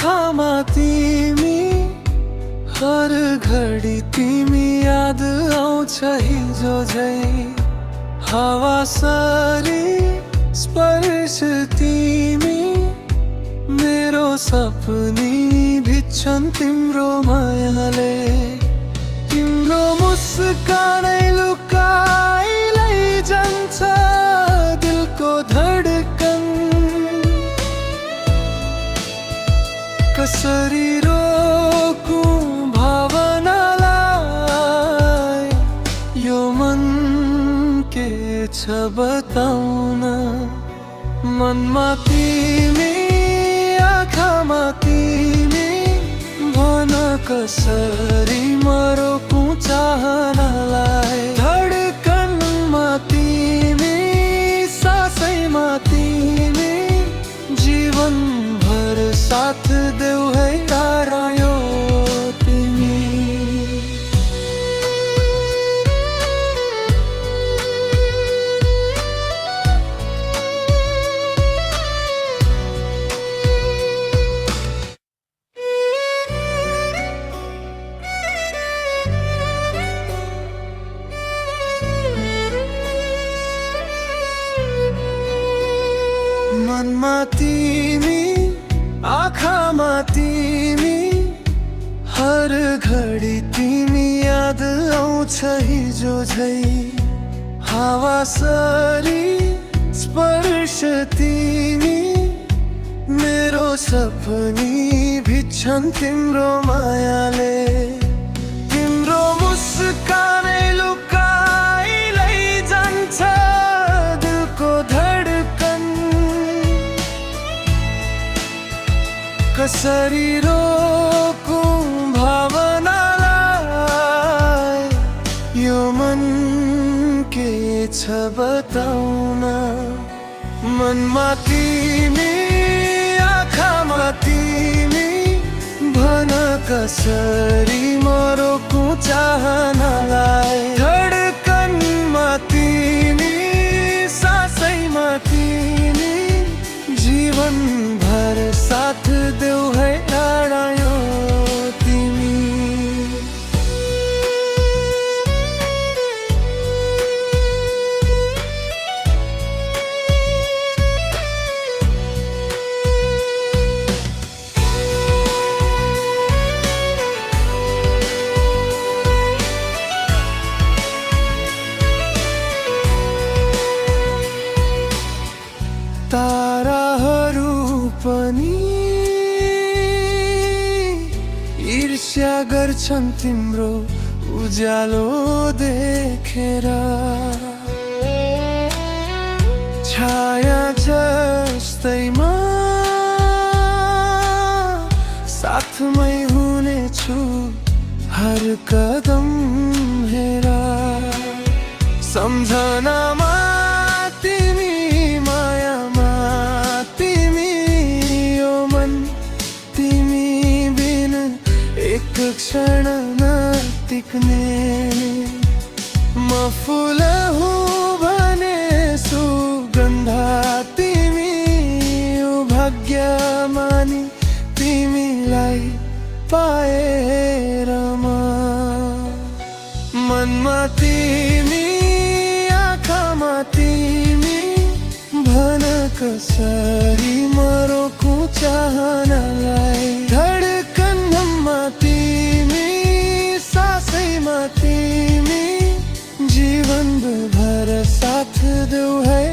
आँखामा तिमी, हर घडी तिमी याद आउँछ हिजो झै। हावा सरी स्पर्श तिमी, मेरो सपनी भिज्छन् तिम्रो मायाले। तिम्रो मुस्कानै लुकाई लैजान्छ दिलको धडकन। कसरी रोकौं भावनालाई, यो मन के छ बताउन। मनमा तिमी, आँखामा तिमी, भन कसरी म रोकौं चाहनालाई। धडकनमा तिमी, सासैमा तिमी, जीवनभर साथ देऊ है टाढा यो तिमी। मनमा तिमी, आँखामा तिमी, हर घडी तिमी याद आउँछ हिजो झै। हावा सरी स्पर्श तिमी, मेरो सपनी भिज्छन् तिम्रो मायाले। तिम्रो मुस्कानै लुकाई लैजान्छ दिलको धडकन। कसरी रोकौं भावनालाई, यो मन के छ बताउन। मनमा तिमी, आँखामा तिमी, भन कसरी म रोकौं चाहनालाई। धडकनमा तिमी, सासैमा तिमी, जीवनभर साथ देऊ है टाढा यो तिमी। ताराहरू पनि ईर्ष्या गर्छन् तिम्रो उज्यालो देखेर। छाया जस्तैमा साथमै हुनेछु हर कदम हेर। सम्झनामा तिमी, मायामा तिमी, यो मन तिमी बिन एक क्षण नटिक्ने। म फुल हुँ भने सुगन्धा तिमी, यो भाग्यमानी तिमीलाई पाएर म। मनमा तिमी, आँखामा तिमी, भन कसरी म रोकौं चाहनालाई। धडकनमा तिमी, सासैमा तिमी, जीवनभर साथ देऊ है।